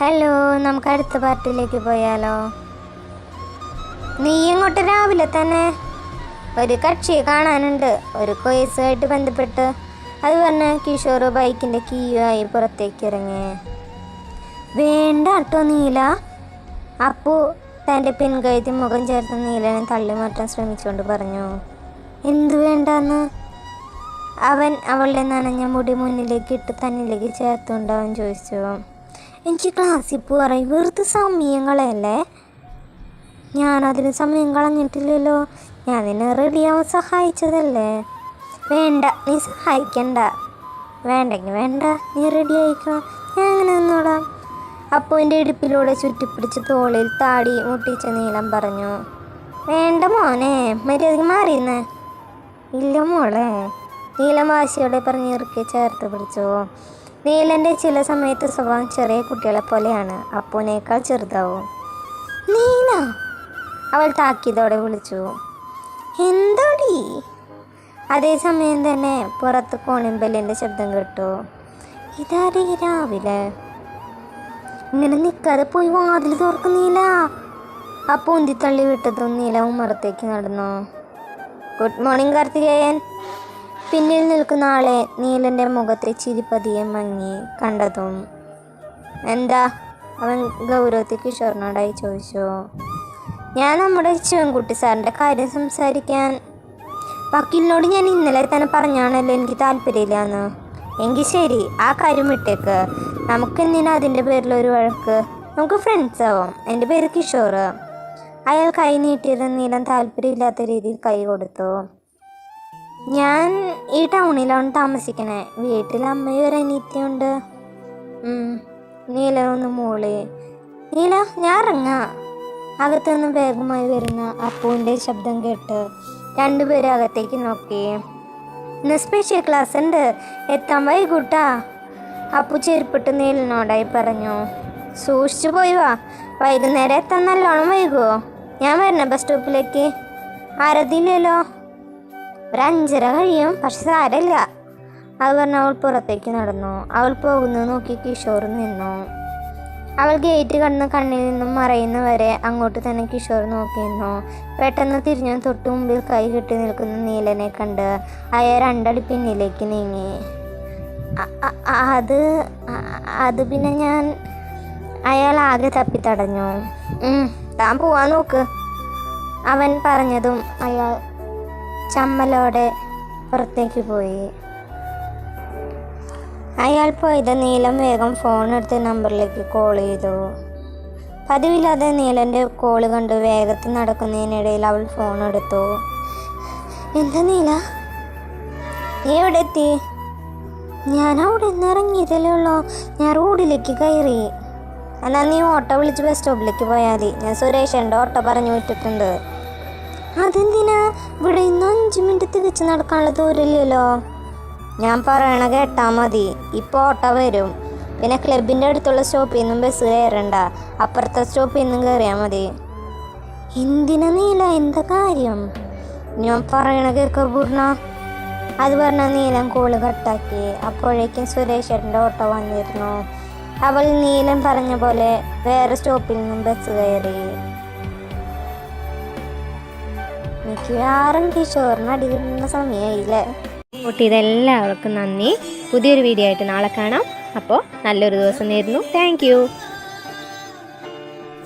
Hello, നമുക്ക് അടുത്ത പാർട്ടിയിലേക്ക് പോയാലോ? നീ ഇങ്ങോട്ട് രാവിലെ തന്നെ ഒരു കക്ഷിയെ കാണാനുണ്ട്, ഒരു കേസുമായിട്ട് ബന്ധപ്പെട്ട്. അത് പറഞ്ഞ കിഷോർ ബൈക്കിൻ്റെ കീയുമായി പുറത്തേക്ക് ഇറങ്ങി. വേണ്ട കേട്ടോ നീല. അപ്പു തൻ്റെ പിൻകഴുത്തിൽ മുഖം ചേർത്ത് നീലനെ തള്ളി മാറ്റാൻ ശ്രമിച്ചുകൊണ്ട് പറഞ്ഞു. എന്തു വേണ്ടെന്ന്? അവൻ അവളുടെ നനഞ്ഞ മുടി മുന്നിലേക്ക് ഇട്ട് തന്നിലേക്ക് ചേർത്തുകൊണ്ട് അവൻ ചോദിച്ചു. എനിക്ക് ക്ലാസ്സിൽ പോകാൻ വെറുതെ സമയം കളയല്ലേ. ഞാനതിന് സമയം കളഞ്ഞിട്ടില്ലല്ലോ. ഞാൻ നിന്നെ റെഡിയാവാൻ സഹായിച്ചതല്ലേ. വേണ്ട, നീ സഹായിക്കണ്ട. വേണ്ടെങ്കിൽ വേണ്ട, നീ റെഡി ആയിക്കോ, ഞാൻ അങ്ങനെ നിന്നോടാം. അപ്പുവിൻ്റെ ഇടുപ്പിലൂടെ ചുറ്റിപ്പിടിച്ച് തോളിൽ താടി മുട്ടിച്ച നീലം പറഞ്ഞു. വേണ്ട മോനെ, മര്യാദയ്ക്ക് മാറിയെന്ന്. ഇല്ല മോളെ, നീലം വാശിയോടെ പറഞ്ഞിറക്കി ചേർത്ത് പിടിച്ചു. നീലൻ്റെ ചില സമയത്ത് സ്വഭാവം ചെറിയ കുട്ടികളെ പോലെയാണ്. അപ്പുവിനേക്കാൾ ചെറുതാവും. നീല, അവൾ താക്കീതോടെ വിളിച്ചു. എന്താടി? അതേസമയം തന്നെ പുറത്ത് കോണിമ്പലിൻ്റെ ശബ്ദം കേട്ടു. ഇതാരീ രാവിലെ? ഇങ്ങനെ നിൽക്കാതെ പോയി വാതിൽ തുറക്കുന്നില്ല. അപ്പു ഉന്തിത്തള്ളി വിട്ടതും നീല ഉമ്മറത്തേക്ക് നടന്നു. Good morning Karthikeyan. പിന്നിൽ നിൽക്കുന്ന ആളെ നീലൻ്റെ മുഖത്തെ ചിരിപ്പതിയെ മങ്ങി കണ്ടതും. എന്താ? അവൻ ഗൗരവത്തിൽ കിഷോറിനോടായി ചോദിച്ചു. ഞാൻ നമ്മുടെ ശിവൻകുട്ടി സാറിൻ്റെ കാര്യം സംസാരിക്കാൻ. വക്കീലിനോട് ഞാൻ ഇന്നലെ തന്നെ പറഞ്ഞാണല്ലോ എനിക്ക് താല്പര്യമില്ലാന്ന്. എങ്കിൽ ശരി, ആ കാര്യം വിട്ടേക്ക്. നമുക്കെന്തിനാ അതിൻ്റെ പേരിലൊരു വഴക്ക്? നമുക്ക് ഫ്രണ്ട്സ് ആവാം. എൻ്റെ പേര് കിഷോർ. അയാൾ കൈ നീട്ടിയത് നീലം താല്പര്യമില്ലാത്ത രീതിയിൽ കൈ കൊടുത്തു. ഞാൻ ഈ ടൗണിലാണ് താമസിക്കണേ. വീട്ടിൽ അമ്മയും ഒരു അനിയത്തിയുണ്ട്. നീല ഒന്ന് മൂളി. നീല, ഞാൻ ഇറങ്ങാം. അകത്തുനിന്ന് വേഗമായി വരുന്ന അപ്പുവിൻ്റെ ശബ്ദം കേട്ട് രണ്ടുപേരും അകത്തേക്ക് നോക്കി. ഇന്ന് സ്പെഷ്യൽ ക്ലാസ് ഉണ്ട്, എത്താൻ വൈകൂട്ടാ. അപ്പു ചെരുപ്പിട്ട് നീലനോടായി പറഞ്ഞു. സൂക്ഷിച്ചു പോയി വാ, വൈകുന്നേരം എത്താൻ നല്ലോണം വൈകുമോ? ഞാൻ വരണ ബസ് സ്റ്റോപ്പിലേക്ക്. ആരതില്ലല്ലോ. ഒരു 5:30 കഴിയും, പക്ഷെ സാരമില്ല. അത് പറഞ്ഞ് അവൾ പുറത്തേക്ക് നടന്നു. അവൾ പോകുന്നത് നോക്കി കിഷോർ നിന്നു. അവൾ ഗേറ്റ് കടന്ന് കണ്ണിൽ നിന്നും മറയുന്നവരെ അങ്ങോട്ട് തന്നെ കിഷോർ നോക്കിയിരുന്നു. പെട്ടെന്ന് തിരിഞ്ഞു തൊട്ടു മുമ്പിൽ കൈ കെട്ടി നിൽക്കുന്ന നീലനെ കണ്ട് അയാൾ 2 അടി പിന്നിലേക്ക് നീങ്ങി. അത് പിന്നെ ഞാൻ. അയാൾ ആകെ തപ്പിത്തടഞ്ഞു. താൻ പോവാൻ നോക്ക്, അവൻ പറഞ്ഞതും അയാൾ ചമ്മലോടെ പുറത്തേക്ക് പോയി. അയാൾ പോയത് നീലം വേഗം ഫോൺ എടുത്ത് നമ്പറിലേക്ക് കോൾ ചെയ്തു. പതിവില്ലാതെ നീലൻ്റെ കോള് കണ്ട് വേഗത്തിൽ നടക്കുന്നതിനിടയിൽ അവൾ ഫോൺ എടുത്തു. എന്താ നീല, നീ എവിടെ എത്തി? ഞാൻ അവിടെ നിന്ന് ഇറങ്ങിയതല്ലേ ഉള്ളൂ. ഞാൻ റോഡിലേക്ക് കയറി. എന്നാൽ നീ ഓട്ടോ വിളിച്ച് ബസ് സ്റ്റോപ്പിലേക്ക് പോയാൽ മതി. ഞാൻ സുരേഷൻ്റെ ഓട്ടോ പറഞ്ഞു വിട്ടിട്ടുണ്ട്. അതെന്തിനാ? ഇവിടെ ഇന്ന് 5 മിനിറ്റ് തികച്ച് നടക്കാനുള്ള ദൂരമില്ലല്ലോ. ഞാൻ പറയണ കേട്ടാൽ മതി. ഇപ്പോൾ ഓട്ടോ വരും. പിന്നെ ക്ലബിൻ്റെ അടുത്തുള്ള സ്റ്റോപ്പിൽ നിന്നും ബസ് കയറണ്ട, അപ്പുറത്തെ സ്റ്റോപ്പിൽ നിന്നും കയറിയാൽ മതി. എന്തിനാ നീല, എന്താ കാര്യം? ഞാൻ പറയണ കേൾക്ക പൂർണ്ണ. അത് പറഞ്ഞ നീലം കോള് കട്ടാക്കി. അപ്പോഴേക്കും സുരേഷേട്ടൻ്റെ ഓട്ടോ വന്നിരുന്നു. അവൾ നീലം പറഞ്ഞ പോലെ വേറെ സ്റ്റോപ്പിൽ നിന്നും ബസ് കയറി. മിക്കവാറും കിഷോറിന് അടിക്കുന്ന സമയമായില്ലേ. ഇതെല്ലാവർക്കും നന്ദി. പുതിയൊരു വീഡിയോ ആയിട്ട് നാളെ കാണാം. അപ്പോൾ നല്ലൊരു ദിവസം നേരുന്നു. Thank you.